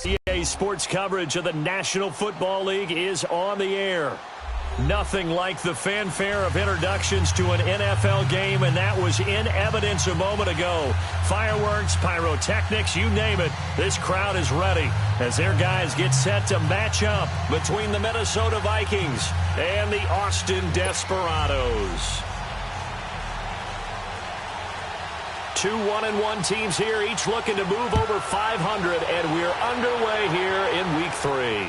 EA Sports coverage of the National Football League is on the air. Nothing like the fanfare of introductions to an NFL game, and that was in evidence a moment ago. Fireworks, pyrotechnics, you name it. This crowd is ready as their guys get set to match up between the Minnesota Vikings and the Austin Desperados. Two 1-1 teams here, each looking to move over 500, and we're underway here in Week 3.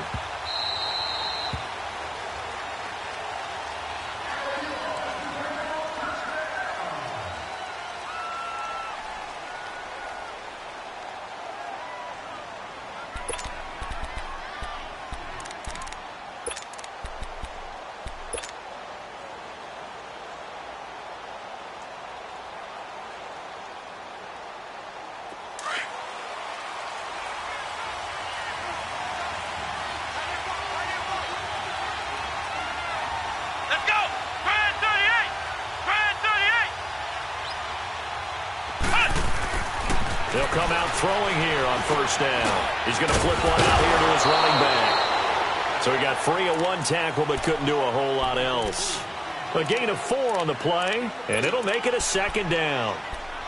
He'll come out throwing here on first down. He's going to flip one out here to his running back. So he got free of one tackle but couldn't do a whole lot else. A gain of 4 on the play, and it'll make it a second down.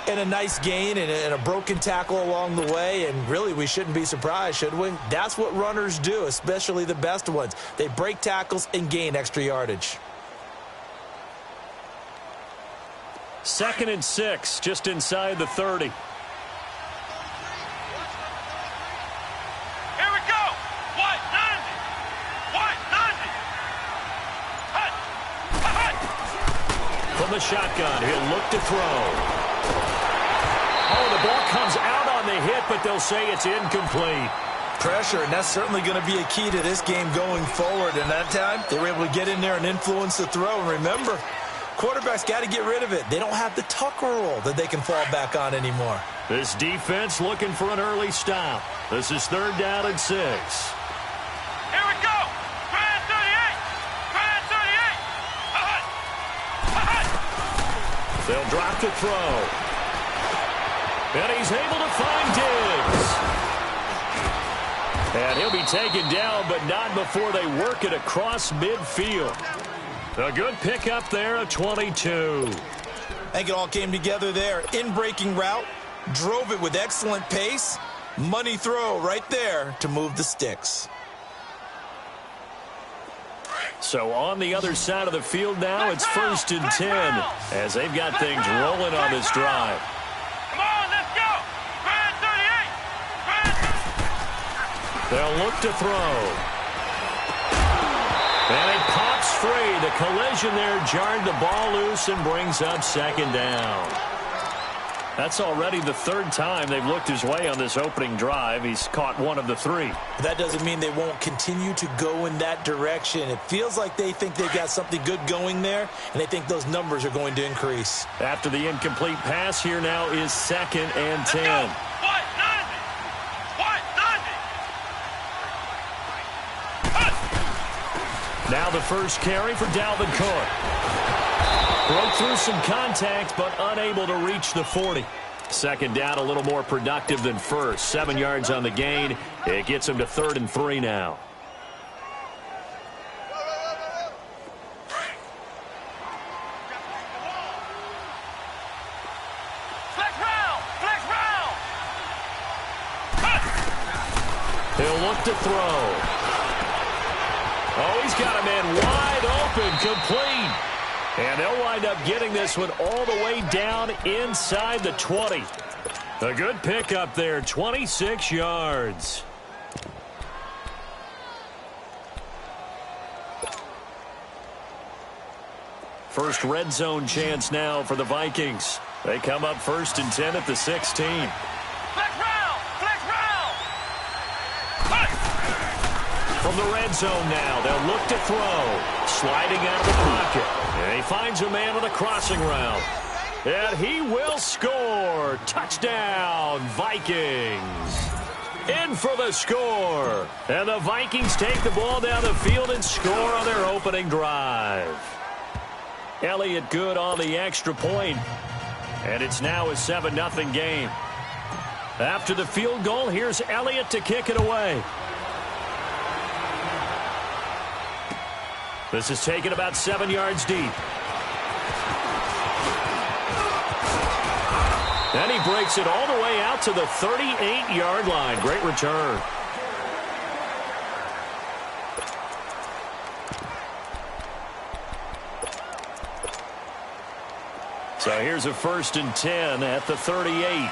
And a nice gain and a broken tackle along the way, and really we shouldn't be surprised, should we? That's what runners do, especially the best ones. They break tackles and gain extra yardage. 2nd and 6, just inside the 30. The shotgun. He'll look to throw. Oh, the ball comes out on the hit, but they'll say it's incomplete. Pressure, and that's certainly going to be a key to this game going forward. And that time, they were able to get in there and influence the throw. And remember, quarterbacks got to get rid of it. They don't have the Tucker rule that they can fall back on anymore. This defense looking for an early stop. This is 3rd down and 6. They'll drop to throw. And he's able to find Diggs. And he'll be taken down, but not before they work it across midfield. A good pickup there, a 22. I think it all came together there. In-breaking route, drove it with excellent pace. Money throw right there to move the sticks. So on the other side of the field now, it's 1st and 10 as they've got things rolling on this drive. Come on, let's go. Brand 38. They'll look to throw. And it pops free. The collision there jarred the ball loose and brings up 2nd down. That's already the 3rd time they've looked his way on this opening drive. He's caught 1 of the 3. That doesn't mean they won't continue to go in that direction. It feels like they think they've got something good going there, and they think those numbers are going to increase. After the incomplete pass, here now is 2nd and 10. Now the first carry for Dalvin Cook. Broke through some contact, but unable to reach the 40. 2nd down, a little more productive than first. 7 yards on the gain. It gets him to 3rd and 3 now. He'll look to throw. Oh, he's got a man wide open, complete. And they'll wind up getting this one all the way down inside the 20. A good pickup there, 26 yards. First red zone chance now for the Vikings. They come up 1st and 10 at the 16. From the red zone now, they'll look to throw. Sliding out of the pocket. And he finds a man on a crossing route. And he will score. Touchdown, Vikings. In for the score. And the Vikings take the ball down the field and score on their opening drive. Elliott good on the extra point. And it's now a 7-0 game. After the field goal, here's Elliott to kick it away. This is taken about 7 yards deep. And he breaks it all the way out to the 38-yard line. Great return. So here's a 1st and 10 at the 38.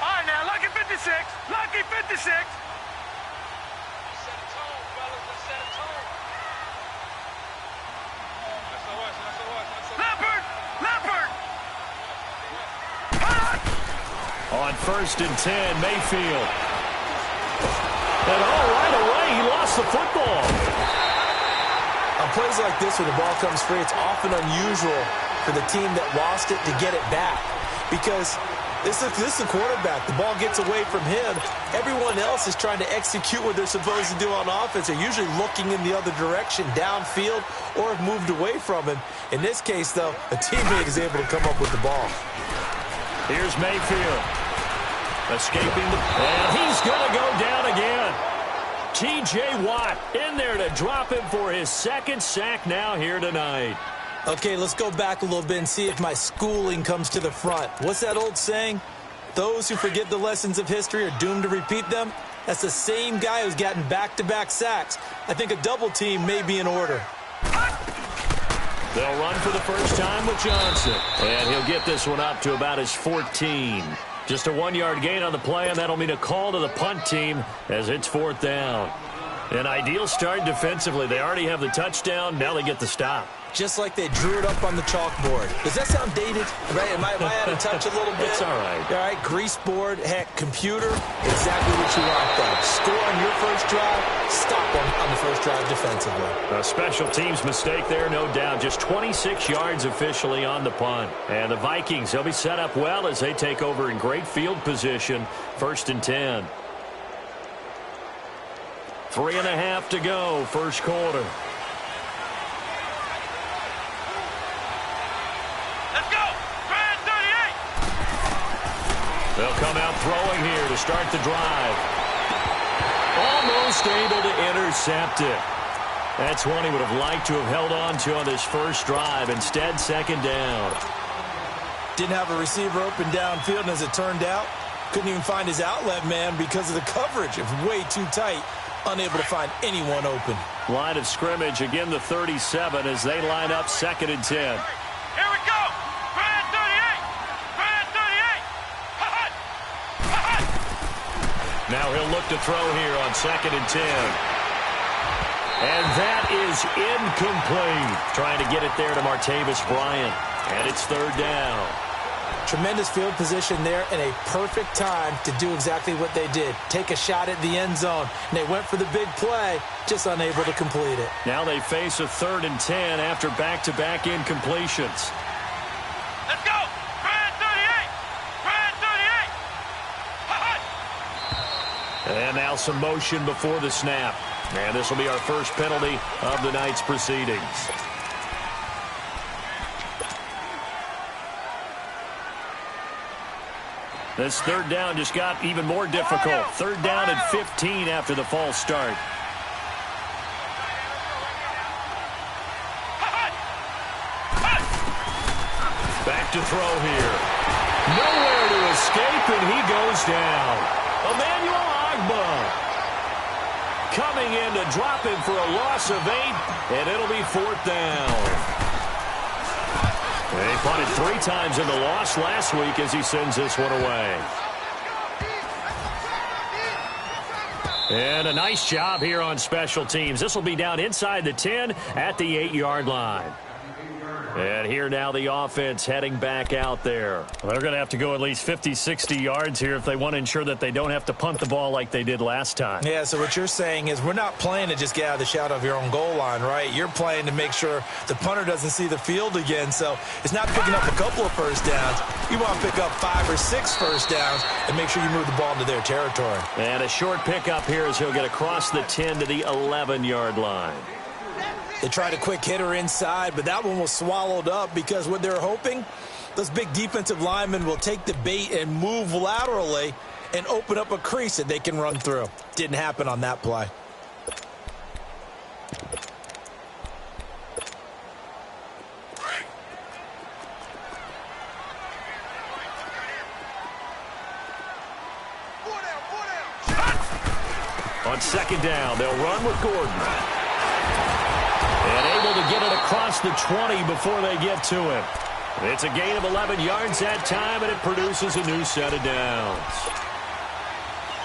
All right, now, lucky 56. Lucky 56. Set a tone, fellas. Let's set a tone. Leopard! Leopard! On 1st and 10, Mayfield. And right away, he lost the football. On plays like this, when the ball comes free, it's often unusual for the team that lost it to get it back. Because this is the quarterback. The ball gets away from him. Everyone else is trying to execute what they're supposed to do on offense. They're usually looking in the other direction, downfield, or have moved away from him. In this case, though, a teammate is able to come up with the ball. Here's Mayfield. Escaping and he's going to go down again. T.J. Watt in there to drop him for his 2nd sack now here tonight. Okay, let's go back a little bit and see if my schooling comes to the front. What's that old saying? Those who forget the lessons of history are doomed to repeat them. That's the same guy who's gotten back-to-back sacks. I think a double team may be in order. They'll run for the first time with Johnson. And he'll get this one up to about his 14. Just a 1-yard gain on the play, and that'll mean a call to the punt team as it's 4th down. An ideal start defensively. They already have the touchdown. Now they get the stop. Just like they drew it up on the chalkboard. Does that sound dated? Right? Am I out of touch a little bit? It's all right. All right, grease board, heck, computer, exactly what you want, though. Score on your first drive, stop on the first drive defensively. A special teams mistake there, no doubt. Just 26 yards officially on the punt. And the Vikings, they'll be set up well as they take over in great field position. 1st and 10. 3.5 to go, first quarter. Let's go! Grand 38! They'll come out throwing here to start the drive. Almost able to intercept it. That's one he would have liked to have held on to on this first drive. Instead, 2nd down. Didn't have a receiver open downfield, and as it turned out, couldn't even find his outlet man because of the coverage. It was way too tight. Unable to find anyone open. Line of scrimmage, again the 37 as they line up 2nd and 10. Here we go! Grand 38! Grand 38! Ha-ha! Ha-ha! Now he'll look to throw here on 2nd and 10. And that is incomplete. Trying to get it there to Martavis Bryant. And it's 3rd down. Tremendous field position there and a perfect time to do exactly what they did. Take a shot at the end zone. And they went for the big play, just unable to complete it. Now they face a 3rd and 10 after back-to-back incompletions. Let's go! Grand 38! Grand 38! Ha-ha! And now some motion before the snap. And this will be our first penalty of the night's proceedings. This 3rd down just got even more difficult. 3rd down and 15 after the false start. Back to throw here. Nowhere to escape, and he goes down. Emmanuel Ogbah coming in to drop him for a loss of 8, and it'll be 4th down. They punted 3 times in the loss last week as he sends this one away. And a nice job here on special teams. This will be down inside the 10 at the 8-yard line. And here now the offense heading back out there. Well, they're going to have to go at least 50, 60 yards here if they want to ensure that they don't have to punt the ball like they did last time. Yeah, so what you're saying is we're not playing to just get out of the shadow of your own goal line, right? You're playing to make sure the punter doesn't see the field again. So it's not picking up a couple of first downs. You want to pick up 5 or 6 first downs and make sure you move the ball into their territory. And a short pickup here as he'll get across the 10 to the 11-yard line. They tried a quick hitter inside, but that one was swallowed up because what they're hoping, those big defensive linemen will take the bait and move laterally and open up a crease that they can run through. Didn't happen on that play. On second down, they'll run with Gordon. And able to get it across the 20 before they get to him. It's a gain of 11 yards that time, and it produces a new set of downs.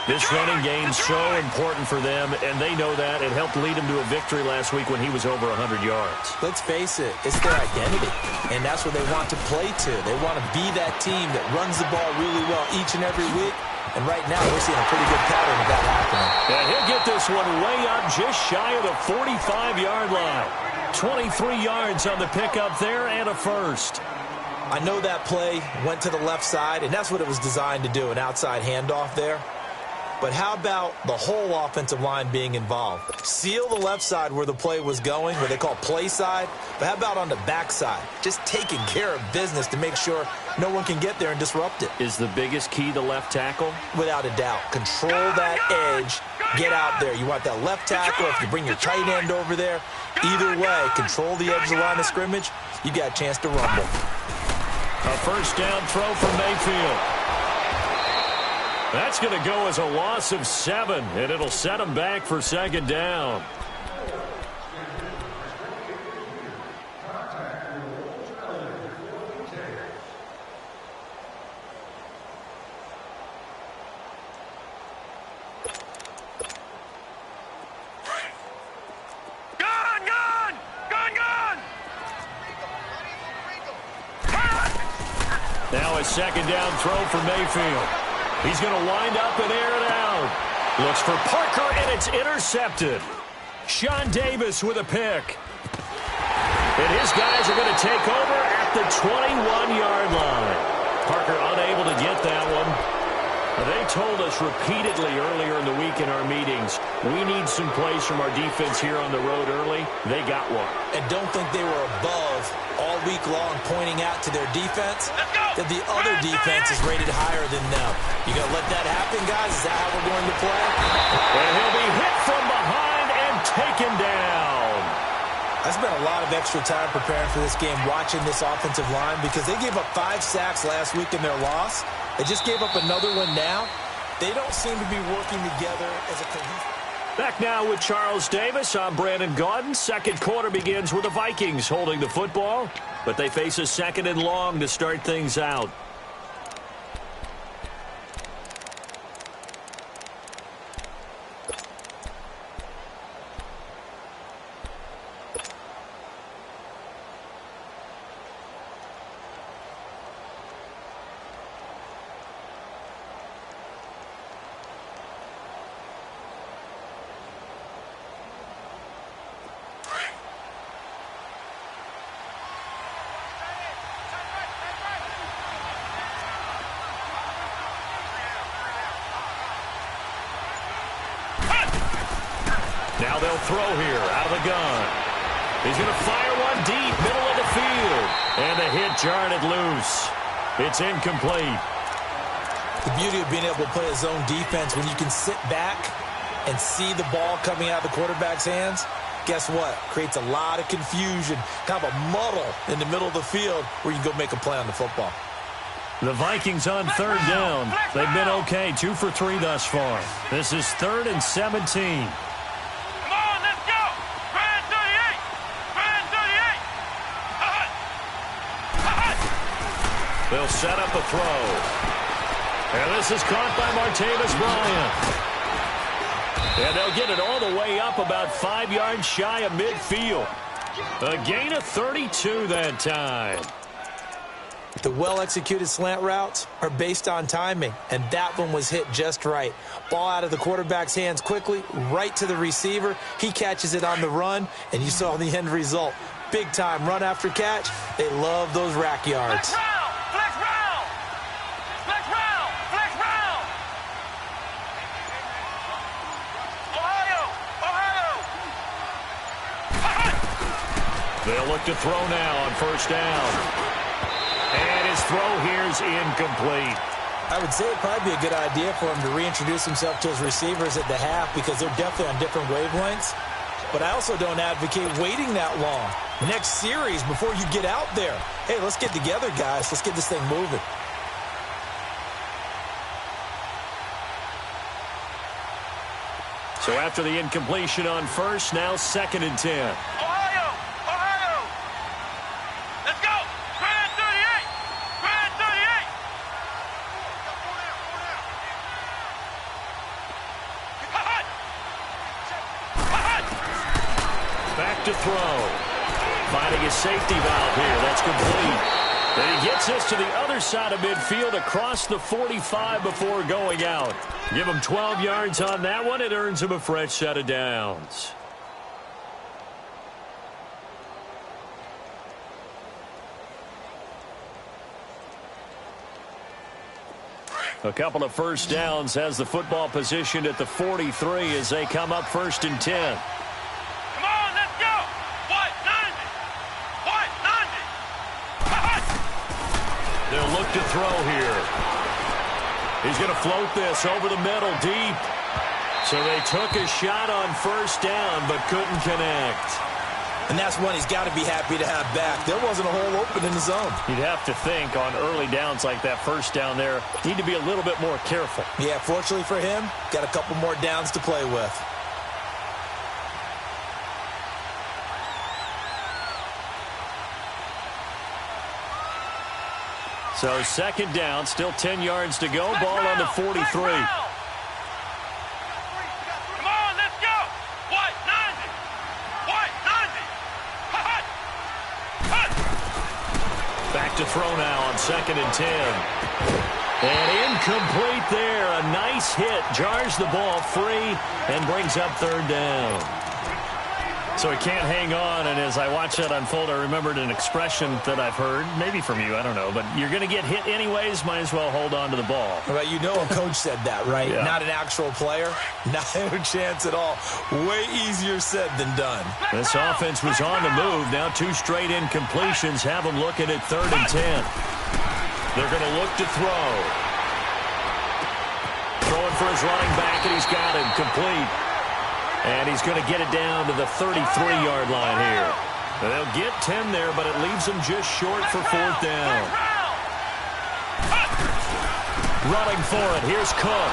This running game's so important for them, and they know that. It helped lead them to a victory last week when he was over 100 yards. Let's face it, it's their identity, and that's what they want to play to. They want to be that team that runs the ball really well each and every week. And right now, we're seeing a pretty good pattern of that happening. And he'll get this one way up just shy of the 45-yard line. 23 yards on the pickup there and a first. I know that play went to the left side, and that's what it was designed to do, an outside handoff there. But how about the whole offensive line being involved? Seal the left side where the play was going, what they call play side. But how about on the back side? Just taking care of business to make sure no one can get there and disrupt it. Is the biggest key the left tackle? Without a doubt. Control that edge. Get out there. You want that left tackle. If you bring your tight end over there, either way, control the edge of the line of scrimmage. You got a chance to rumble. A first down throw from Mayfield. That's going to go as a loss of 7, and it'll set them back for second down. Now a second down throw for Mayfield. He's going to wind up and air it out. Looks for Parker, and it's intercepted. Sean Davis with a pick. And his guys are going to take over at the 21-yard line. Parker unable to get that one. They told us repeatedly earlier in the week in our meetings, we need some plays from our defense here on the road early. They got one. And don't think they were above all week long pointing out to their defense that the other defense is rated higher than them. You going to let that happen, guys? Is that how we're going to play? And he'll be hit from behind and taken down. I spent a lot of extra time preparing for this game watching this offensive line because they gave up 5 sacks last week in their loss. They just gave up another one now. They don't seem to be working together as a cohesive. Back now with Charles Davis. I'm Brandon Gaudin. Second quarter begins with the Vikings holding the football, but they face a second and long to start things out. Now they'll throw here out of the gun. He's going to fire one deep, middle of the field. And the hit jarred it loose. It's incomplete. The beauty of being able to play a zone defense when you can sit back and see the ball coming out of the quarterback's hands, guess what? Creates a lot of confusion, kind of a muddle in the middle of the field where you can go make a play on the football. The Vikings on third down. They've been okay, 2 for 3 thus far. This is 3rd and 17. They'll set up a throw. And this is caught by Martavis Bryant. And they'll get it all the way up about 5 yards shy of midfield. A gain of 32 that time. The well-executed slant routes are based on timing, and that one was hit just right. Ball out of the quarterback's hands quickly, right to the receiver. He catches it on the run, and you saw the end result. Big-time run after catch. They love those rack yards. They'll look to throw now on first down. And his throw here's incomplete. I would say it'd probably be a good idea for him to reintroduce himself to his receivers at the half because they're definitely on different wavelengths. But I also don't advocate waiting that long. Next series before you get out there. Hey, let's get together, guys. Let's get this thing moving. So after the incompletion on first, now 2nd and 10. To throw. Finding his safety valve here. That's complete. And he gets this to the other side of midfield across the 45 before going out. Give him 12 yards on that one. It earns him a fresh set of downs. A couple of first downs has the football positioned at the 43 as they come up 1st and 10. They'll look to throw here. He's going to float this over the middle deep. So they took a shot on first down but couldn't connect. And that's one he's got to be happy to have back. There wasn't a hole open in the zone. You'd have to think on early downs like that first down there, need to be a little bit more careful. Yeah, fortunately for him, got a couple more downs to play with. So 2nd down, still 10 yards to go. Ball on the 43. Come on, let's go. White 90. White 90. Back to throw now on 2nd and 10. And incomplete there. A nice hit. Jars the ball free and brings up 3rd down. So he can't hang on, and as I watch that unfold, I remembered an expression that I've heard, maybe from you, I don't know, but you're going to get hit anyways, might as well hold on to the ball. Right, you know a coach said that, right? Yeah. Not an actual player. Not a chance at all. Way easier said than done. This offense was on the move. Now 2 straight incompletions have them looking at 3rd and 10. They're going to look to throw. Throwing for his running back, and he's got him complete. And he's going to get it down to the 33-yard line here. They'll get 10 there, but it leaves them just short for 4th down. Running for it. Here's Cook.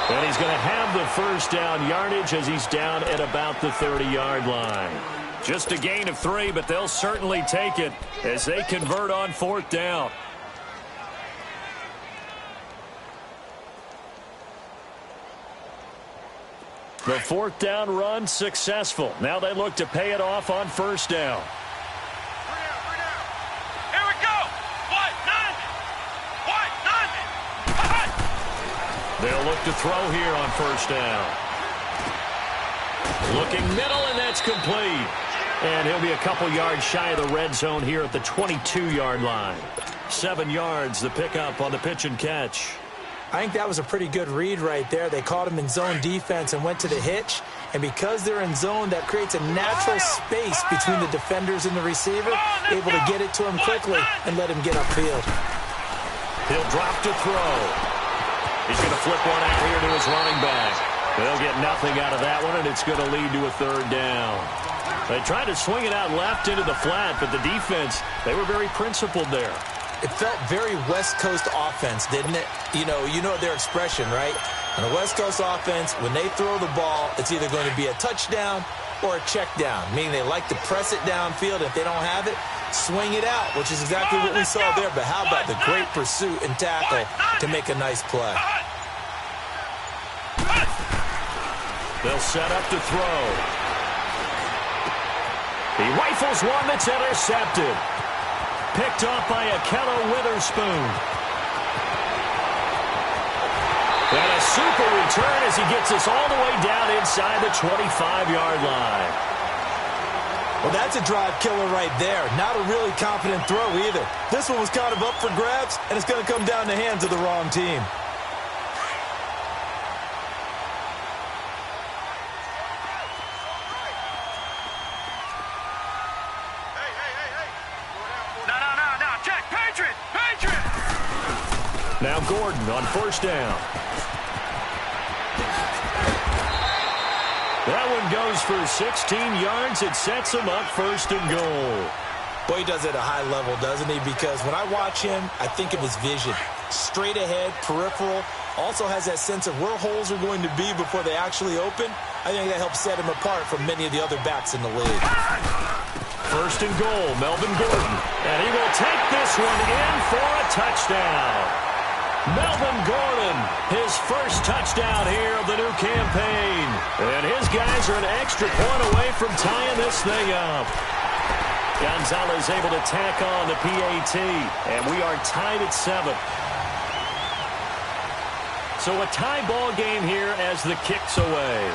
And he's going to have the first down yardage as he's down at about the 30-yard line. Just a gain of 3, but they'll certainly take it as they convert on 4th down. The 4th down run successful. Now they look to pay it off on first down. Here we go. White 90. White 90. They'll look to throw here on first down. Looking middle, and that's complete. And he'll be a couple yards shy of the red zone here at the 22-yard line. 7 yards, the pickup on the pitch and catch. I think that was a pretty good read right there. They caught him in zone defense and went to the hitch. And because they're in zone, that creates a natural space between the defenders and the receiver, able to get it to him quickly and let him get upfield. He'll drop to throw. He's going to flip one out here to his running back. They'll get nothing out of that one, and it's going to lead to a 3rd down. They tried to swing it out left into the flat, but the defense, they were very principled there. It felt very West Coast offense, didn't it? You know their expression, right? On a West Coast offense, when they throw the ball, it's either going to be a touchdown or a check down, meaning they like to press it downfield. If they don't have it, swing it out, which is exactly what we saw there. But how about the great pursuit and tackle to make a nice play? They'll set up to throw. He rifles one that's intercepted. Picked off by Akello Witherspoon. And a super return as he gets us all the way down inside the 25-yard line. Well, that's a drive killer right there. Not a really confident throw either. This one was kind of up for grabs, and it's going to come down the hands of the wrong team. Now Gordon on first down. That one goes for 16 yards. It sets him up first and goal. Boy, he does it at a high level, doesn't he? Because when I watch him, I think of his vision. Straight ahead, peripheral. Also has that sense of where holes are going to be before they actually open. I think that helps set him apart from many of the other backs in the league. First and goal, Melvin Gordon. And he will take this one in for a touchdown. Melvin Gordon, his first touchdown here of the new campaign. And his guys are an extra point away from tying this thing up. Gonzalez able to tack on the PAT. And we are tied at 7. So a tie ball game here as the kick's away.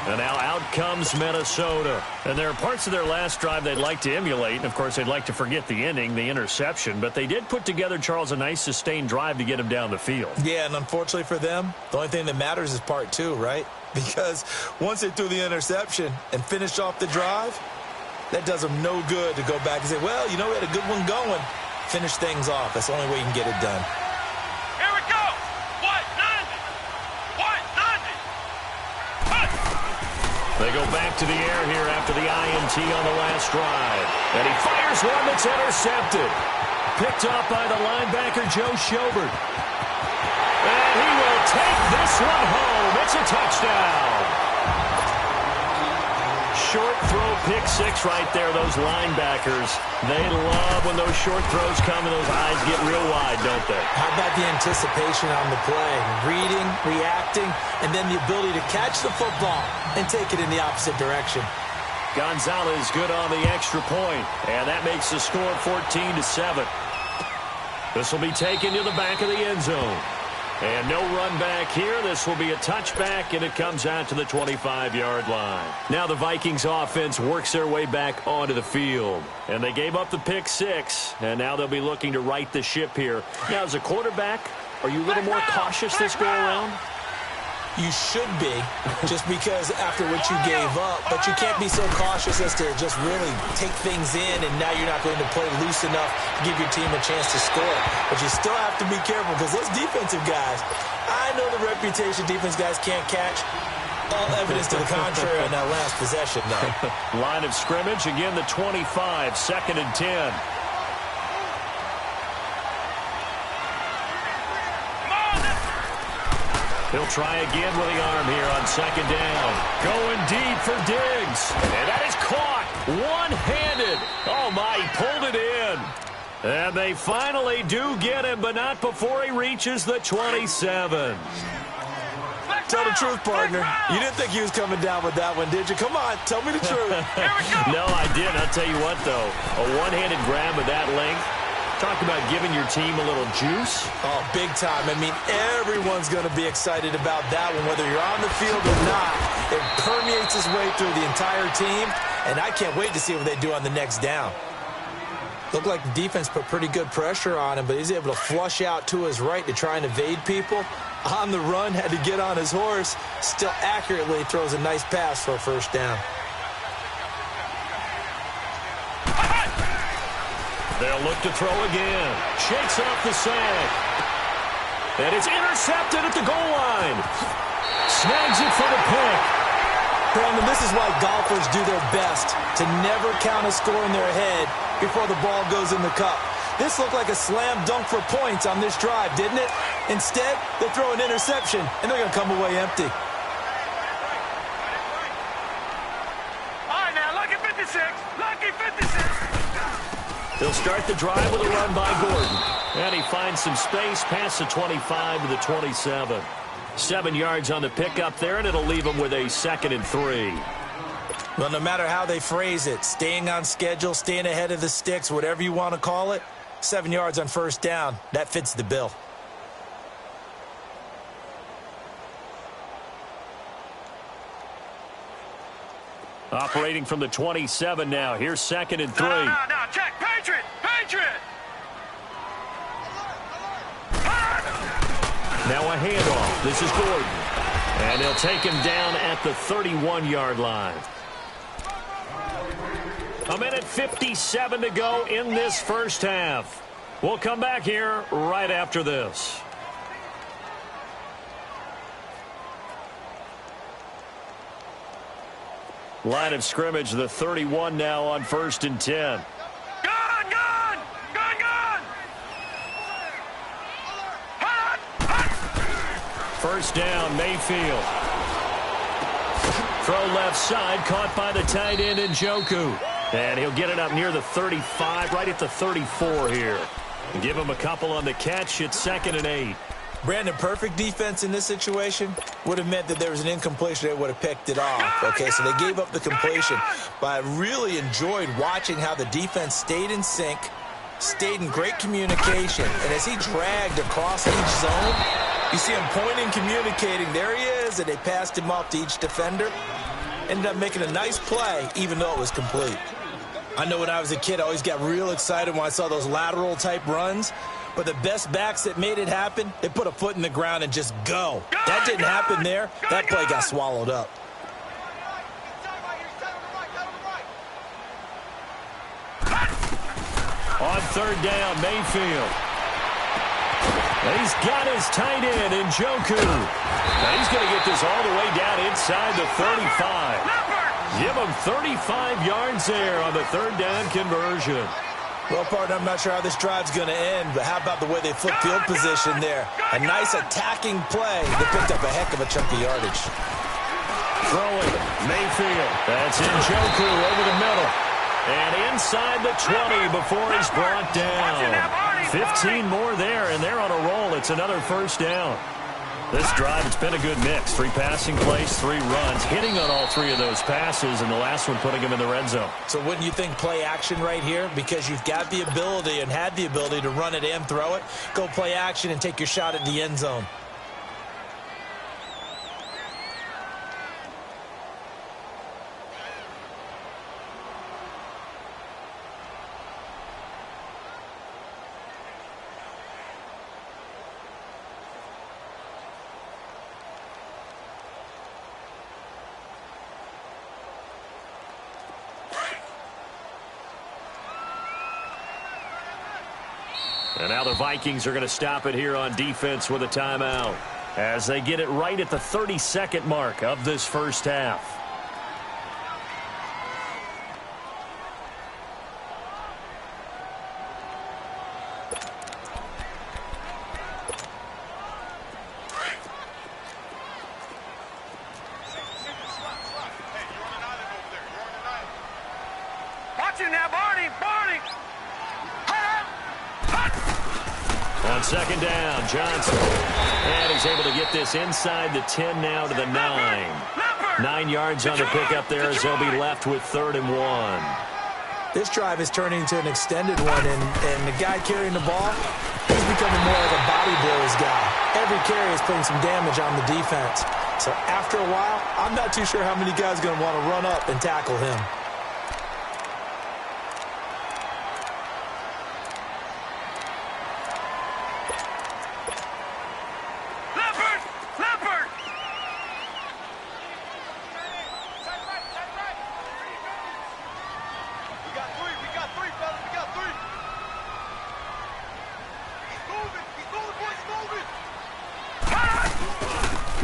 And now out comes Minnesota. And there are parts of their last drive they'd like to emulate. And, of course, they'd like to forget the ending, the interception. But they did put together, Charles, a nice sustained drive to get him down the field. Yeah, and unfortunately for them, the only thing that matters is part 2, right? Because once they threw the interception and finished off the drive, that does them no good to go back and say, well, you know, we had a good one going. Finish things off. That's the only way you can get it done. Here we go. White 90. They go back to the air here after the INT on the last drive. And he fires one that's intercepted. Picked up by the linebacker, Joe Schobert. And he will take this one home. It's a touchdown. Short throw, pick 6 right there, those linebackers. They love when those short throws come and those eyes get real wide, don't they? How about the anticipation on the play? Reading, reacting, and then the ability to catch the football and take it in the opposite direction. Gonzalez good on the extra point, and that makes the score 14-7. This will be taken to the back of the end zone. And no run back here. This will be a touchback, and it comes out to the 25-yard line. Now the Vikings offense works their way back onto the field. And they gave up the pick 6, and now they'll be looking to right the ship here. Now, as a quarterback, are you a little more cautious this go-around? You should be, just because after what you gave up. But you can't be so cautious as to just really take things in, and now you're not going to play loose enough to give your team a chance to score. But you still have to be careful, because those defensive guys, I know the reputation defense guys can't catch. All evidence to the contrary on that last possession, though. Line of scrimmage, again the 25, 2nd and 10. He'll try again with the arm here on 2nd down. Going deep for Diggs. And that is caught one-handed. Oh, my, he pulled it in. And they finally do get him, but not before he reaches the 27. Tell the truth, partner. You didn't think he was coming down with that one, did you? Come on, tell me the truth. No, I didn't. I'll tell you what, though. A one-handed grab of that length. Talk about giving your team a little juice. Oh, big time. I mean, everyone's going to be excited about that one, whether you're on the field or not. It permeates its way through the entire team, and I can't wait to see what they do on the next down. Looked like the defense put pretty good pressure on him, but he's able to flush out to his right to try and evade people. On the run, had to get on his horse. Still accurately throws a nice pass for a first down. They'll look to throw again. Shakes off the sack. And it's intercepted at the goal line. Snags it for the pick. Brandon, this is why golfers do their best to never count a score in their head before the ball goes in the cup. This looked like a slam dunk for points on this drive, didn't it? Instead, they throw an interception, and they're going to come away empty. All right, now, lucky 56. Lucky 56. They'll start the drive with a run by Gordon. And he finds some space past the 25 to the 27. 7 yards on the pickup there, and it'll leave him with a 2nd and 3. Well, no matter how they phrase it, staying on schedule, staying ahead of the sticks, whatever you want to call it, 7 yards on first down, that fits the bill. Operating from the 27 now. Here's 2nd and 3. No, check. Patriot. Now a handoff. This is Gordon. And he'll take him down at the 31-yard line. A minute 57 to go in this first half. We'll come back here right after this. Line of scrimmage, the 31 now on 1st and 10. Gun, gun! Gun, gun! Hot, hot! First down, Mayfield. Throw left side, caught by the tight end Njoku. And he'll get it up near the 35, right at the 34 here. Give him a couple on the catch. It's 2nd and 8. Brandon, perfect defense in this situation would have meant that there was an incompletion. They would have picked it off. Okay, so they gave up the completion. But I really enjoyed watching how the defense stayed in sync, stayed in great communication. And as he dragged across each zone, you see him pointing, communicating. There he is, and they passed him off to each defender. Ended up making a nice play, even though it was complete. I know when I was a kid, I always got real excited when I saw those lateral-type runs. But the best backs that made it happen, they put a foot in the ground and just go. That didn't happen there. That play got swallowed up. On 3rd down, Mayfield. He's got his tight end, Njoku. Now he's going to get this all the way down inside the 35. Give him 35 yards there on the 3rd down conversion. Well, partner, I'm not sure how this drive's going to end, but how about the way they flip field position there? A nice attacking play. They picked up a heck of a chunk of yardage. Throwing, Mayfield. That's Njoku over the middle. And inside the 20 before he's brought down. 15 more there, and they're on a roll. It's another first down. This drive, it's been a good mix. 3 passing plays, 3 runs, hitting on all 3 of those passes, and the last one putting him in the red zone. So wouldn't you think play action right here? Because you've got the ability and had the ability to run it and throw it. Go play action and take your shot at the end zone. And now the Vikings are going to stop it here on defense with a timeout as they get it right at the 32nd mark of this first half. Watch him now, Barney! Barney! On 2nd down, Johnson. And he's able to get this inside the 10 now to the 9. 9 yards on the pickup there as they'll be left with 3rd and 1. This drive is turning into an extended one, and the guy carrying the ball, he's becoming more like a body blows guy. Every carry is putting some damage on the defense. So after a while, I'm not too sure how many guys are going to want to run up and tackle him.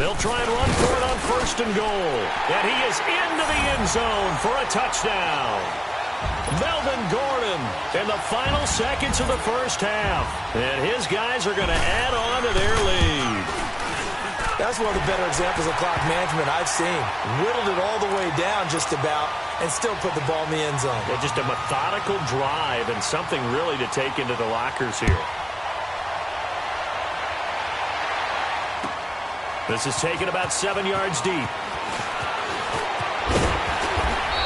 They'll try and run for it on 1st and goal. And he is into the end zone for a touchdown. Melvin Gordon in the final seconds of the first half. And his guys are going to add on to their lead. That's one of the better examples of clock management I've seen. Whittled it all the way down just about and still put the ball in the end zone. Yeah, just a methodical drive and something really to take into the lockers here. This is taken about 7 yards deep.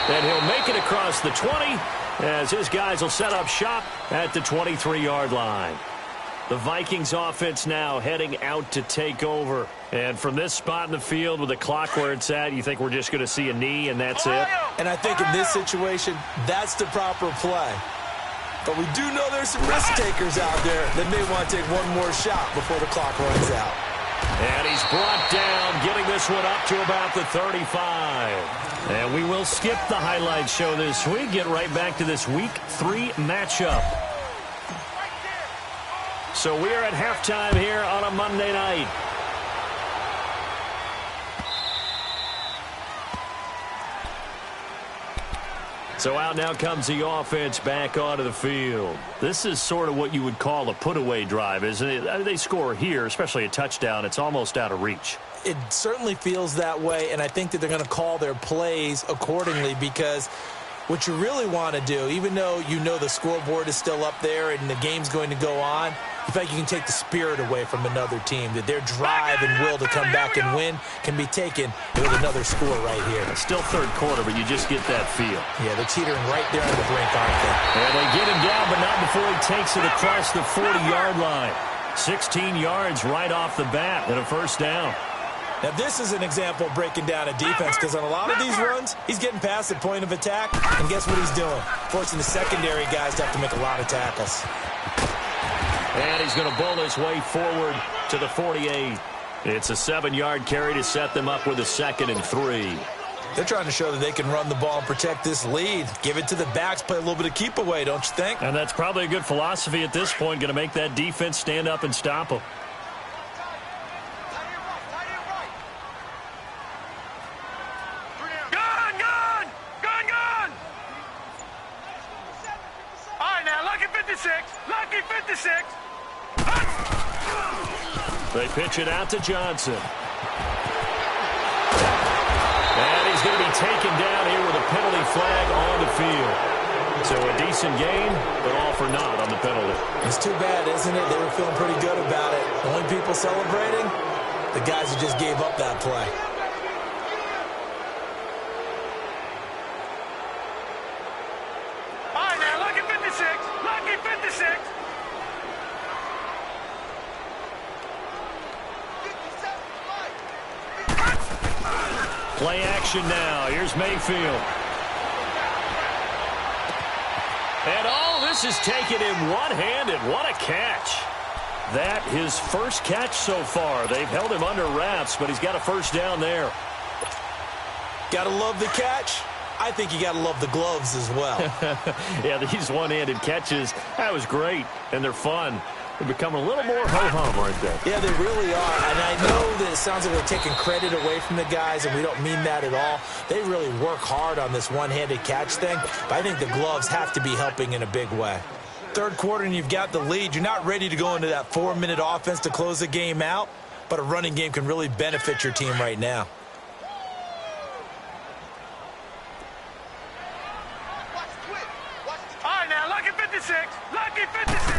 And he'll make it across the 20 as his guys will set up shop at the 23-yard line. The Vikings offense now heading out to take over. And from this spot in the field with the clock where it's at, you think we're just going to see a knee and that's it? And I think in this situation, that's the proper play. But we do know there's some risk takers out there that may want to take one more shot before the clock runs out. And he's brought down, getting this one up to about the 35. And we will skip the highlight show this week. Get right back to this Week 3 matchup. So we are at halftime here on a Monday night. So out now comes the offense back onto the field. This is sort of what you would call a put-away drive, isn't it? They score here, especially a touchdown. It's almost out of reach. It certainly feels that way, and I think that they're going to call their plays accordingly, because what you really want to do, even though you know the scoreboard is still up there and the game's going to go on, you feel like you can take the spirit away from another team, that their drive and will to come back and win can be taken with another score right here. Still third quarter, but you just get that feel. Yeah, they're teetering right there on the brink, aren't they? And they get him down, but not before he takes it across the 40-yard line. 16 yards right off the bat and a first down. Now, this is an example of breaking down a defense, because on a lot of these runs, he's getting past the point of attack, and guess what he's doing? Forcing the secondary guys to have to make a lot of tackles. And he's going to bull his way forward to the 48. It's a 7-yard carry to set them up with a 2nd and 3. They're trying to show that they can run the ball and protect this lead. Give it to the backs, play a little bit of keep away, don't you think? And that's probably a good philosophy at this point, going to make that defense stand up and stop them. Lucky 56. They pitch it out to Johnson. And he's going to be taken down here with a penalty flag on the field. So a decent game, but all for naught on the penalty. It's too bad, isn't it? They were feeling pretty good about it. The only people celebrating, the guys who just gave up that play. All right, now, lucky 56. Lucky 56. Play action now. Here's Mayfield. And this is taken in one-handed. What a catch. That his first catch so far. They've held him under wraps, but he's got a first down there. Gotta love the catch. I think you gotta love the gloves as well. Yeah, these one-handed catches, that was great, and they're fun. They're becoming a little more ho-hum, aren't they? Yeah, they really are. And I know that it sounds like we're taking credit away from the guys, and we don't mean that at all. They really work hard on this one-handed catch thing, but I think the gloves have to be helping in a big way. Third quarter, and you've got the lead. You're not ready to go into that 4-minute offense to close the game out, but a running game can really benefit your team right now. All right, now, lucky 56. Lucky 56.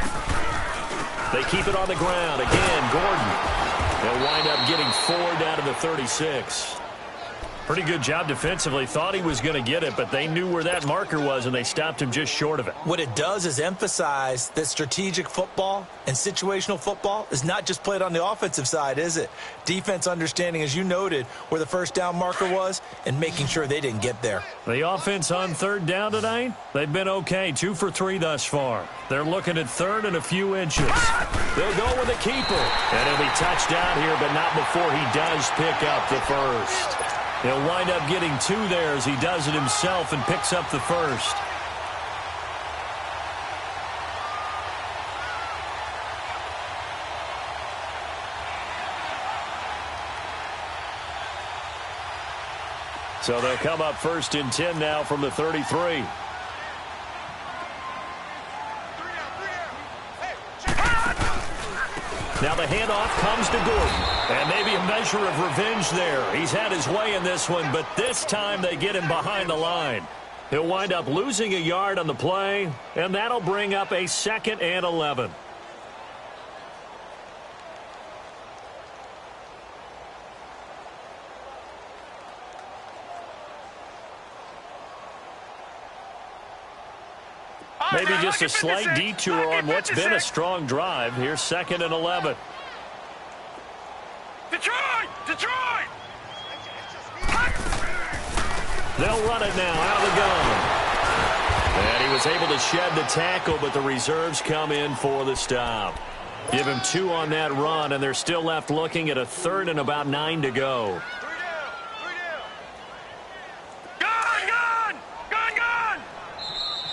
They keep it on the ground. Again, Gordon. They'll wind up getting 4 down to the 36. Pretty good job defensively. Thought he was going to get it, but they knew where that marker was, and they stopped him just short of it. What it does is emphasize that strategic football and situational football is not just played on the offensive side, is it? Defense understanding, as you noted, where the first down marker was and making sure they didn't get there. The offense on third down tonight, they've been okay. 2 for 3 thus far. They're looking at third and a few inches. They'll go with a keeper. And he'll be touched down here, but not before he does pick up the first. He'll wind up getting 2 there as he does it himself and picks up the first. So they'll come up 1st and 10 now from the 33. Now the handoff comes to Gordon. And maybe a measure of revenge there. He's had his way in this one, but this time they get him behind the line. He'll wind up losing a yard on the play, and that'll bring up a 2nd and 11. Maybe just a slight detour on what's been a strong drive. Here's 2nd and 11. Detroit! Detroit! They'll run it now out of the gun. And he was able to shed the tackle, but the reserves come in for the stop. Give him 2 on that run, and they're still left looking at a 3rd and about 9 to go.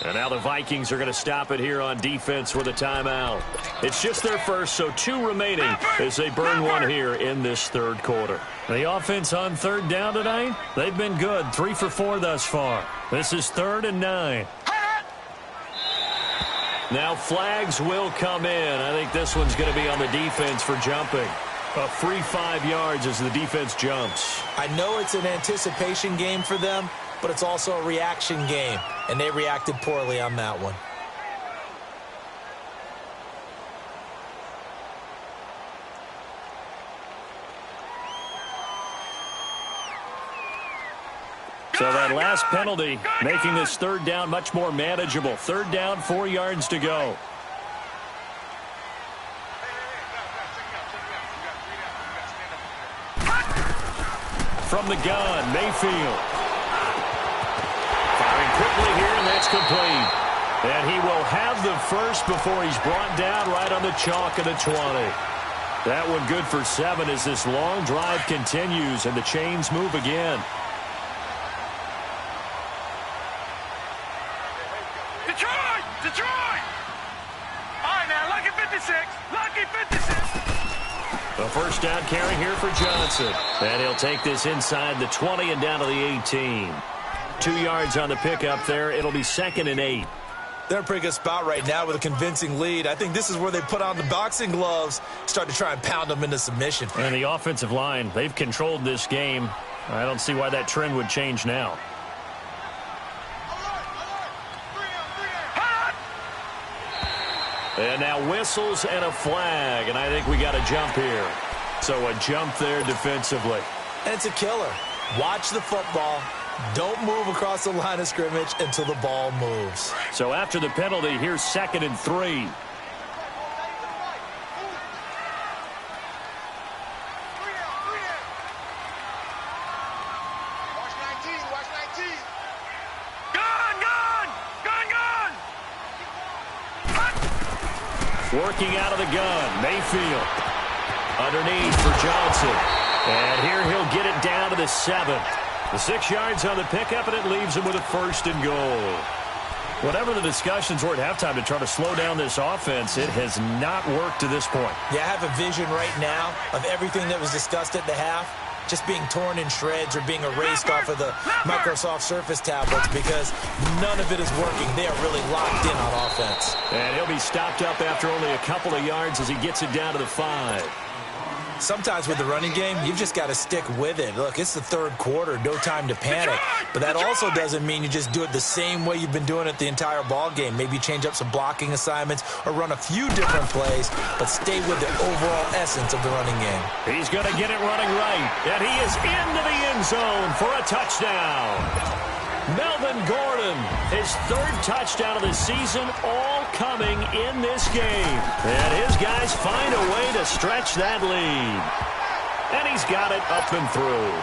And now the Vikings are going to stop it here on defense with a timeout. It's just their first, so 2 remaining as they burn one here in this 3rd quarter. The offense on 3rd down tonight, they've been good. 3 for 4 thus far. This is 3rd and 9. Now flags will come in. I think this one's going to be on the defense for jumping. A free 5 yards as the defense jumps. I know it's an anticipation game for them, but it's also a reaction game, and they reacted poorly on that one. So that last penalty making this 3rd down much more manageable. 3rd down, 4 yards to go. From the gun, Mayfield. Firing quickly here, and that's complete. And he will have the first before he's brought down right on the chalk of the 20. That one good for 7 as this long drive continues and the chains move again. Detroit! All right, now, lucky 56. Lucky 56. A first down carry here for Johnson. And he'll take this inside the 20 and down to the 18. 2 yards on the pickup there. It'll be 2nd and 8. They're in a pretty good spot right now with a convincing lead. I think this is where they put on the boxing gloves, start to try and pound them into submission. And the offensive line, they've controlled this game. I don't see why that trend would change now. And now whistles and a flag, and I think we got a jump here. So a jump there defensively. And it's a killer. Watch the football. Don't move across the line of scrimmage until the ball moves. So after the penalty, here's 2nd and 3. Working out of the gun, Mayfield. Underneath for Johnson. And here he'll get it down to the 7. The 6 yards on the pickup, and it leaves him with a 1st and goal. Whatever the discussions were at halftime to try to slow down this offense, it has not worked to this point. Yeah, I have a vision right now of everything that was discussed at the half just being torn in shreds or being erased off of the Microsoft Surface tablets because none of it is working. They are really locked in on offense. And he'll be stopped up after only a couple of yards as he gets it down to the 5. Sometimes with the running game, you've just got to stick with it. Look, it's the 3rd quarter, no time to panic. But that also doesn't mean you just do it the same way you've been doing it the entire ball game. Maybe change up some blocking assignments or run a few different plays, but stay with the overall essence of the running game. He's going to get it running right, and he is into the end zone for a touchdown. Melvin Gordon, his 3rd touchdown of the season, all coming in this game. And his guys find a way to stretch that lead. And he's got it up and through.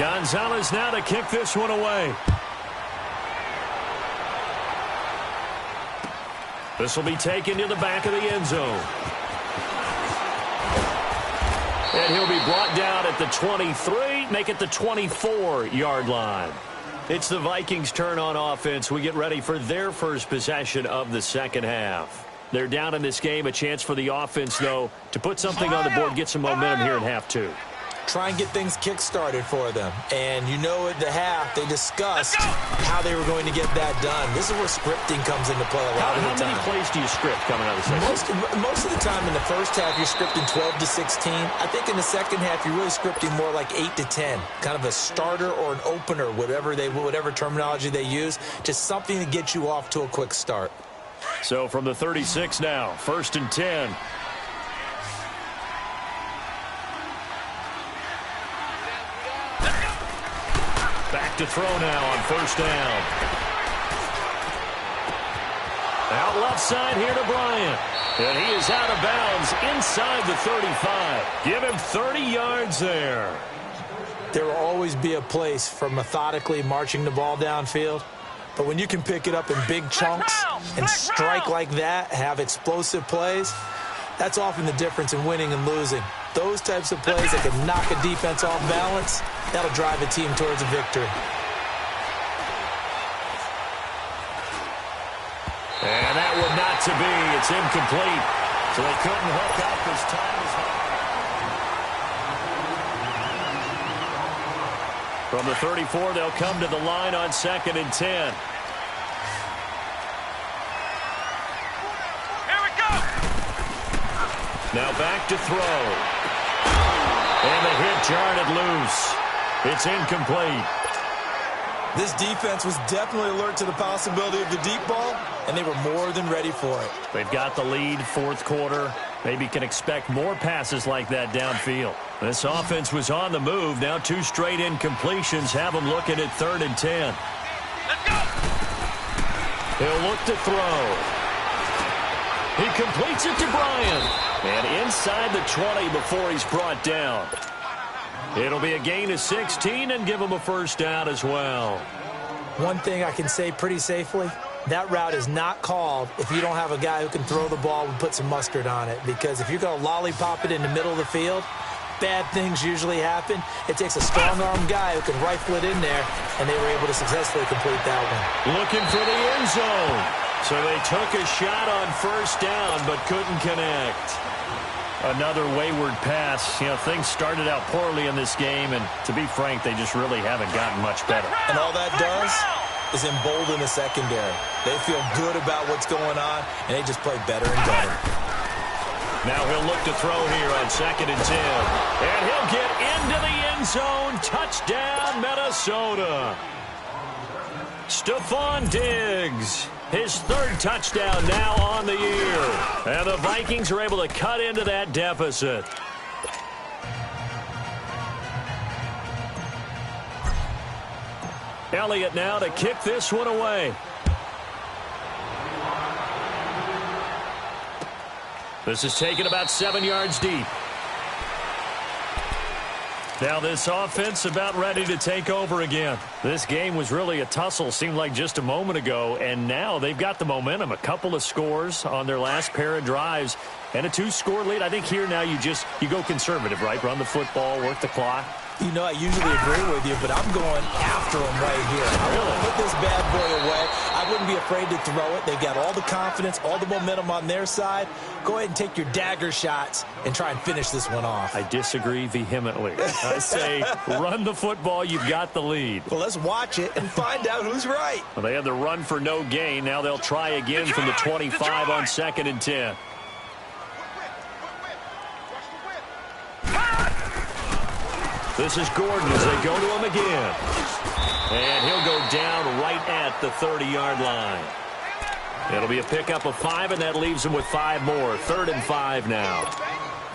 Gonzalez now to kick this one away. This will be taken to the back of the end zone. And he'll be brought down at the 23, make it the 24-yard line. It's the Vikings' turn on offense. We get ready for their first possession of the 2nd half. They're down in this game. A chance for the offense, though, to put something on the board, get some momentum here in half 2. Try and get things kick-started for them. And you know at the half, they discussed how they were going to get that done. This is where scripting comes into play a lot of the time. How many plays do you script coming out of the second? Most of the time in the first half, you're scripting 12 to 16. I think in the second half, you're really scripting more like 8 to 10. Kind of a starter or an opener, whatever terminology they use. Just something to get you off to a quick start. So from the 36 now, 1st and 10. Back to throw now on 1st down. Out left side here to Bryant. And he is out of bounds inside the 35. Give him 30 yards there. There will always be a place for methodically marching the ball downfield. But when you can pick it up in big chunks and strike like that, have explosive plays, that's often the difference in winning and losing. Those types of plays that can knock a defense off balance, that'll drive a team towards a victory. And that one not to be. It's incomplete. So they couldn't hook up as time as well. From the 34, they'll come to the line on 2nd and 10. Here we go. Now back to throw. And the hit jarred it loose. It's incomplete. This defense was definitely alert to the possibility of the deep ball, and they were more than ready for it. They've got the lead, 4th quarter. Maybe can expect more passes like that downfield. This offense was on the move. Now 2 straight incompletions have them looking at 3rd and 10. Let's go. He'll look to throw. He completes it to Bryant. And inside the 20 before he's brought down. It'll be a gain of 16 and give him a first down as well. One thing I can say pretty safely, that route is not called if you don't have a guy who can throw the ball and put some mustard on it. Because if you're going to lollipop it in the middle of the field, bad things usually happen. It takes a strong-arm guy who can rifle it in there, and they were able to successfully complete that one. Looking for the end zone. So they took a shot on first down but couldn't connect. Another wayward pass. You know, things started out poorly in this game, and to be frank, they just really haven't gotten much better. And all that does is embolden the secondary. They feel good about what's going on, and they just play better and better. Now he'll look to throw here on 2nd and 10. And he'll get into the end zone. Touchdown, Minnesota. Stephon Diggs. His 3rd touchdown now on the year. And the Vikings are able to cut into that deficit. Elliott now to kick this one away. This is taken about 7 yards deep. Now this offense about ready to take over again. This game was really a tussle, seemed like just a moment ago, and now they've got the momentum. A couple of scores on their last pair of drives and a 2-score lead. I think here now you go conservative, right? Run the football, work the clock. You know, I usually agree with you, but I'm going after him right here. I want to put this bad boy away. I wouldn't be afraid to throw it. They've got all the confidence, all the momentum on their side. Go ahead and take your dagger shots and try and finish this one off. I disagree vehemently. I say run the football. You've got the lead. Well, let's watch it and find out who's right. Well, they had the run for no gain. Now they'll try again from the 25 on 2nd and 10. This is Gordon as they go to him again. And he'll go down right at the 30-yard line. It'll be a pickup of 5, and that leaves him with 5 more. 3rd and 5 now.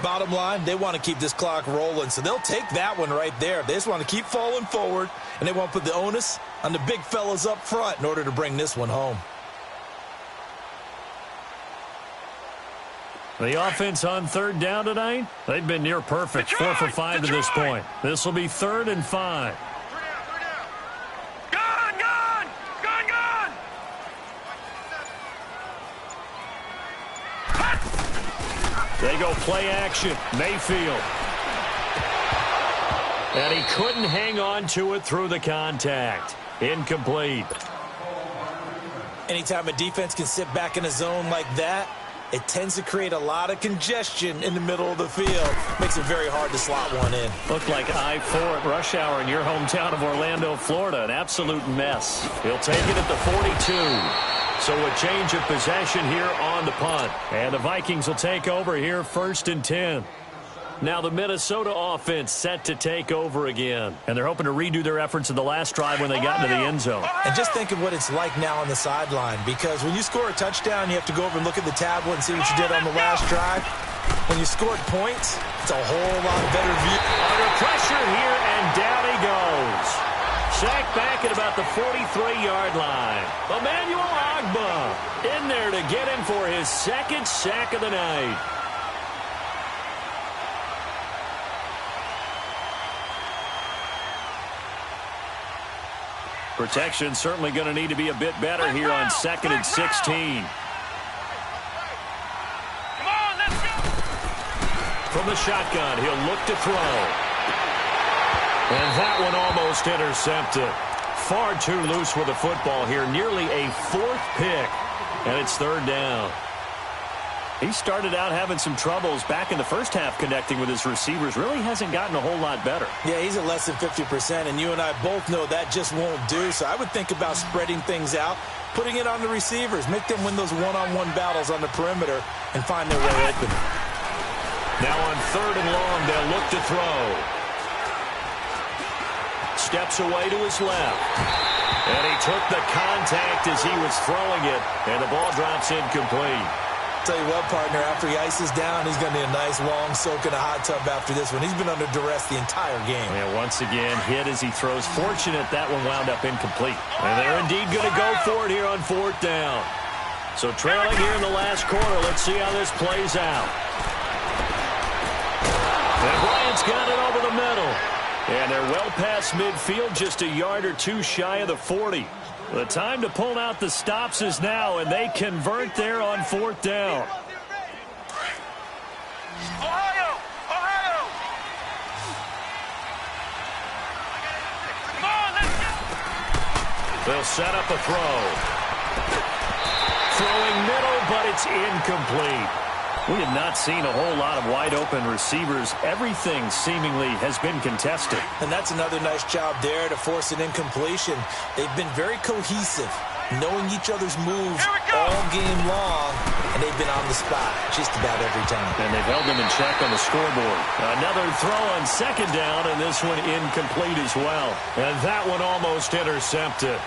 Bottom line, they want to keep this clock rolling, so they'll take that one right there. They just want to keep falling forward, and they want to put the onus on the big fellas up front in order to bring this one home. The offense on 3rd down tonight, they've been near perfect. 4 for 5 to this point. This will be 3rd and 5. They go play action. Mayfield. And he couldn't hang on to it through the contact. Incomplete. Anytime a defense can sit back in a zone like that, it tends to create a lot of congestion in the middle of the field. Makes it very hard to slot one in. Looked like I-4 at rush hour in your hometown of Orlando, Florida. An absolute mess. He'll take it at the 42. So a change of possession here on the punt. And the Vikings will take over here 1st and 10. Now the Minnesota offense set to take over again. And they're hoping to redo their efforts in the last drive when they got into the end zone. And just think of what it's like now on the sideline. Because when you score a touchdown, you have to go over and look at the tablet and see what you did on the last drive. When you scored points, it's a whole lot better view. Under pressure here, and down he goes. Sacked back at about the 43-yard line. Emmanuel Ogbah in there to get him for his 2nd sack of the night. Protection certainly going to need to be a bit better here on 2nd and 16. Come on, let's go. From the shotgun, he'll look to throw. And that one almost intercepted. Far too loose with the football here. Nearly a 4th pick. And it's 3rd down. He started out having some troubles back in the first half connecting with his receivers. Really hasn't gotten a whole lot better. Yeah, he's at less than 50%, and you and I both know that just won't do. So I would think about spreading things out, putting it on the receivers, make them win those one-on-one battles on the perimeter, and find their way open. Now on 3rd and long, they'll look to throw. Steps away to his left. And he took the contact as he was throwing it, and the ball drops incomplete. Tell you what, partner, after he ices down, he's going to need a nice long soak in a hot tub after this one. He's been under duress the entire game. And once again, hit as he throws. Fortunate that one wound up incomplete. And they're indeed going to go for it here on 4th down. So trailing here in the last quarter. Let's see how this plays out. And Bryant's got it over the middle. And they're well past midfield, just a yard or two shy of the 40. The time to pull out the stops is now, and they convert there on 4th down. Ohio! Ohio! Come on, let's go. They'll set up a throw. Throwing middle, but it's incomplete. We have not seen a whole lot of wide-open receivers. Everything seemingly has been contested. And that's another nice job there to force an incompletion. They've been very cohesive, knowing each other's moves all game long, and they've been on the spot just about every time. And they've held them in check on the scoreboard. Another throw on 2nd down, and this one incomplete as well. And that one almost intercepted.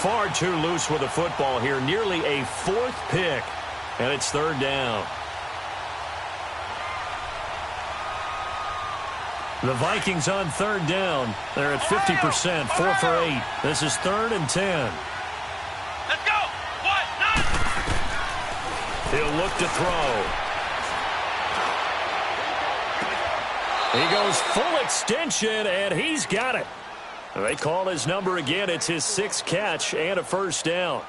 Far too loose with the football here. Nearly a 4th pick, and it's 3rd down. The Vikings on 3rd down. They're at 50%, 4 for 8. This is 3rd and 10. Let's go. 1, 9. He'll look to throw. He goes full extension, and he's got it. They call his number again. It's his 6th catch and a 1st down.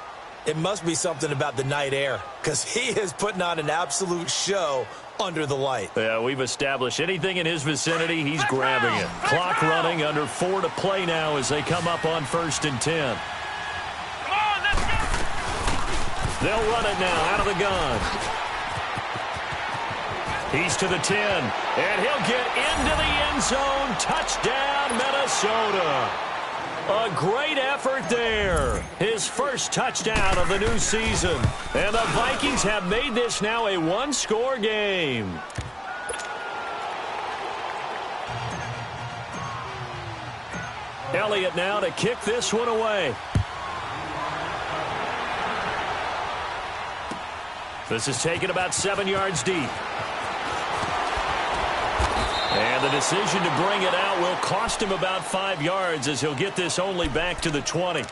It must be something about the night air, because he is putting on an absolute show under the light. Yeah, we've established anything in his vicinity, he's grabbing it. Clock running, under 4 to play now as they come up on 1st and 10. Come on, let's go. They'll run it now out of the gun. He's to the 10, and he'll get into the end zone. Touchdown, Minnesota. A great effort there. His first touchdown of the new season. And the Vikings have made this now a one-score game. Elliott now to kick this one away. This is taken about 7 yards deep. And the decision to bring it out will cost him about 5 yards as he'll get this only back to the 20.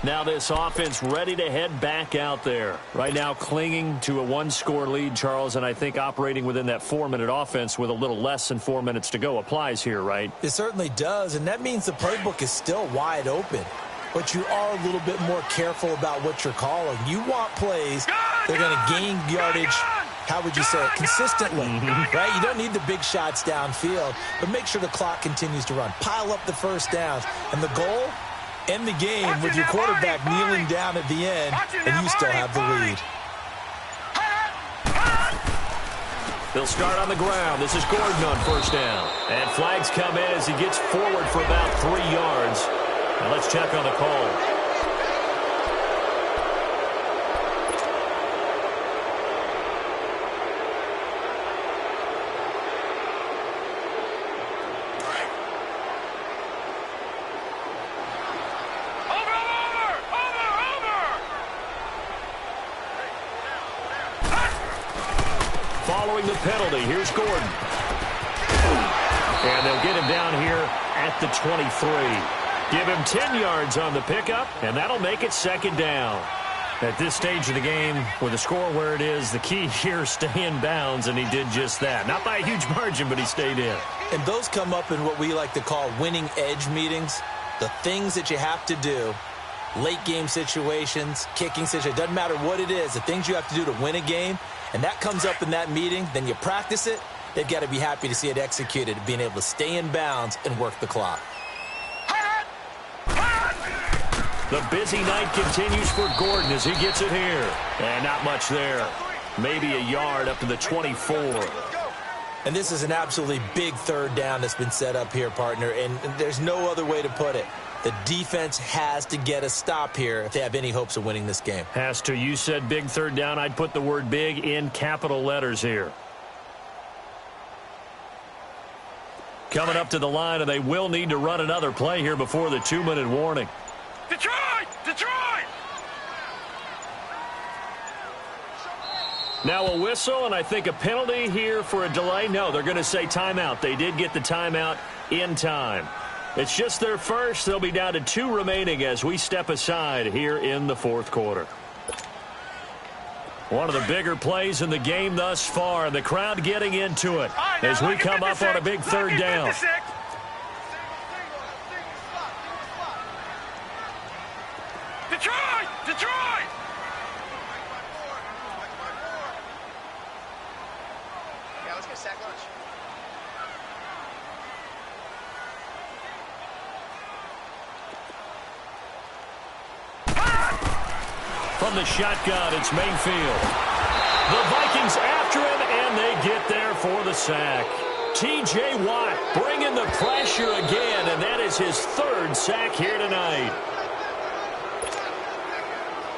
Now this offense ready to head back out there. Right now clinging to a one-score lead, Charles, and I think operating within that 4-minute offense with a little less than 4 minutes to go applies here, right? It certainly does, and that means the playbook is still wide open. But you are a little bit more careful about what you're calling. You want plays that are going to gain yardage, how would you say it, consistently, right? You don't need the big shots downfield, but make sure the clock continues to run. Pile up the first downs. And the goal, end the game with your quarterback kneeling down at the end, and you still have the lead. They'll start on the ground. This is Gordon on 1st down. And flags come in as he gets forward for about 3 yards. Now let's check on the call. Following the penalty, here's Gordon. And they'll get him down here at the 23. Give him 10 yards on the pickup, and that'll make it 2nd down. At this stage of the game, with the score where it is, the key here, stay in bounds, and he did just that. Not by a huge margin, but he stayed in. And those come up in what we like to call winning edge meetings. The things that you have to do, late game situations, kicking situations, doesn't matter what it is, the things you have to do to win a game, and that comes up in that meeting, then you practice it, they've got to be happy to see it executed, being able to stay in bounds and work the clock. The busy night continues for Gordon as he gets it here. And not much there. Maybe a yard up to the 24. And this is an absolutely big third down that's been set up here, partner, and there's no other way to put it. The defense has to get a stop here if they have any hopes of winning this game. Has to. You said big third down. I'd put the word big in capital letters here. Coming up to the line, and they will need to run another play here before the 2-minute warning. Detroit! Detroit! Now a whistle, and I think a penalty here for a delay. No, they're going to say timeout. They did get the timeout in time. It's just their first. They'll be down to 2 remaining as we step aside here in the fourth quarter. One of the bigger plays in the game thus far. The crowd getting into it as we come up on a big third down. Detroit! Detroit! Yeah, let's get sack lunch. From the shotgun, it's Mayfield. The Vikings after him, and they get there for the sack. T.J. Watt bringing the pressure again, and that is his 3rd sack here tonight.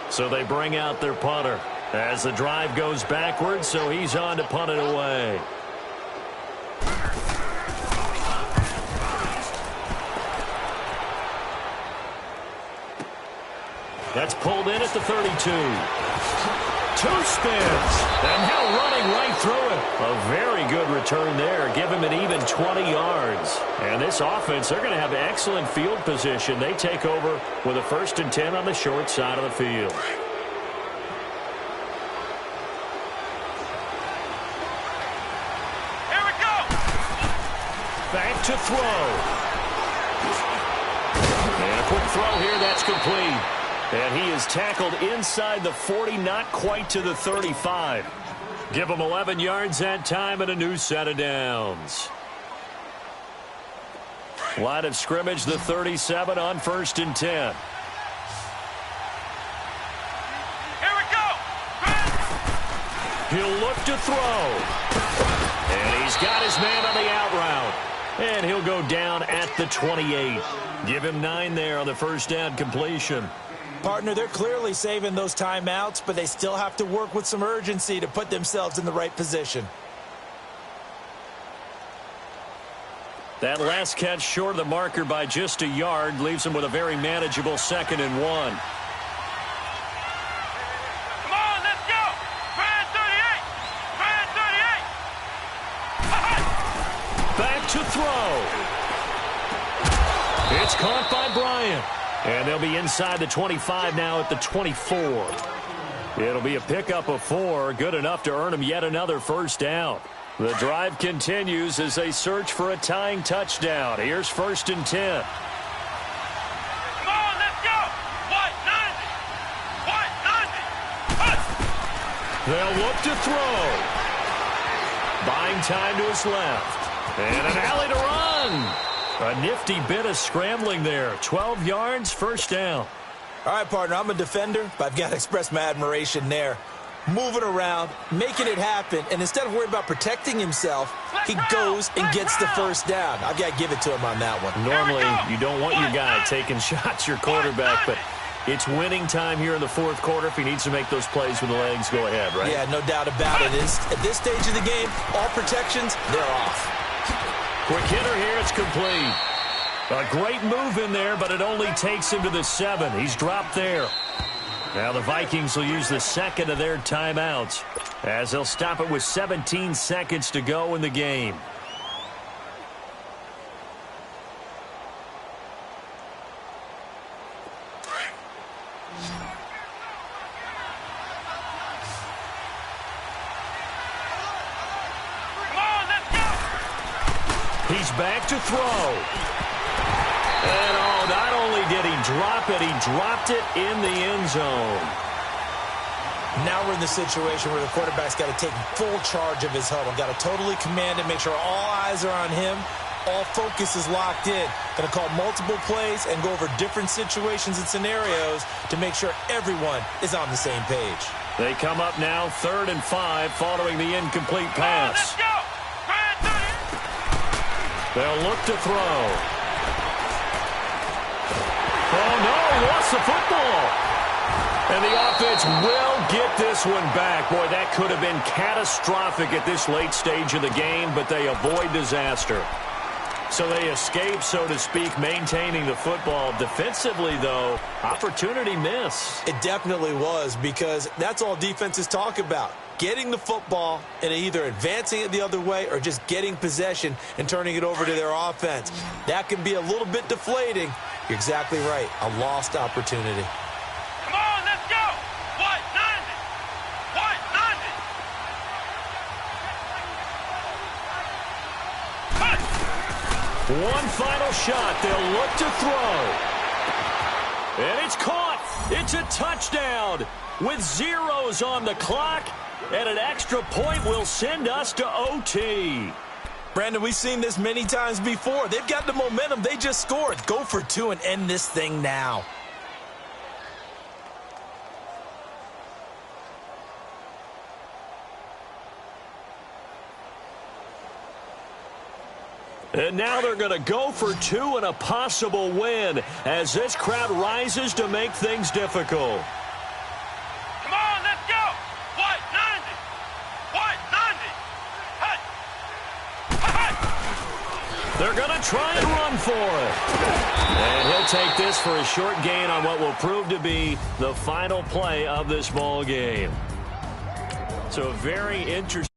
So they bring out their punter as the drive goes backwards, so he's on to punt it away. That's pulled in at the 32. 2 spins. And now running right through it. A very good return there. Give him an even 20 yards. And this offense, they're going to have excellent field position. They take over with a 1st and 10 on the short side of the field. Here we go! Back to throw. And a quick throw here. That's complete. And he is tackled inside the 40, not quite to the 35. Give him 11 yards that time and a new set of downs. Line of scrimmage, the 37 on 1st and 10. Here we go! He'll look to throw. And he's got his man on the out route. And he'll go down at the 28. Give him 9 there on the 1st down completion. Partner, they're clearly saving those timeouts, but they still have to work with some urgency to put themselves in the right position. That last catch short of the marker by just a yard leaves them with a very manageable 2nd and 1. Come on, let's go! Brand 38! Brand 38! Back to throw. It's caught by Bryant. And they'll be inside the 25 now at the 24. It'll be a pickup of 4, good enough to earn them yet another 1st down. The drive continues as they search for a tying touchdown. Here's 1st and 10. Come on, let's go! White 90! White 90! They'll look to throw. Buying time to his left. And an alley to run. A nifty bit of scrambling there. 12 yards, 1st down. All right, partner, I'm a defender, but I've got to express my admiration there. Moving around, making it happen, and instead of worrying about protecting himself, he goes and gets the 1st down. I've got to give it to him on that one. Normally, you don't want your guy taking shots, your quarterback, but it's winning time here in the 4th quarter. If he needs to make those plays with the legs, go ahead, right? Yeah, no doubt about it. At this stage of the game, all protections, they're off. Quick hitter here, it's complete. A great move in there, but it only takes him to the 7. He's dropped there. Now the Vikings will use the 2nd of their timeouts as they'll stop it with 17 seconds to go in the game. He's back to throw. And not drop it. He dropped it in the end zone. Now we're in the situation where the quarterback's got to take full charge of his huddle. Got to totally command it, make sure all eyes are on him. All focus is locked in. Going to call multiple plays and go over different situations and scenarios to make sure everyone is on the same page. They come up now 3rd and 5 following the incomplete pass. Let's go. They'll look to throw. Oh, no, he lost the football. And the offense will get this one back. Boy, that could have been catastrophic at this late stage of the game, but they avoid disaster. So they escape, so to speak, maintaining the football. Defensively, though, opportunity miss. It definitely was, because that's all defenses talk about. Getting the football and either advancing it the other way or just getting possession and turning it over to their offense. That can be a little bit deflating. You're exactly right. A lost opportunity. Come on, let's go. What? 90. What? 90. Cut. One final shot. They'll look to throw. And it's caught. It's a touchdown with zeros on the clock. And an extra point will send us to OT. Brandon, we've seen this many times before. They've got the momentum. They just scored. Go for 2 and end this thing now. And now they're going to go for 2 and a possible win as this crowd rises to make things difficult. Come on, let's go. What? 90. What? 90. Hut. Hut. They're going to try and run for it. And he'll take this for a short gain on what will prove to be the final play of this ball game. So a very interesting.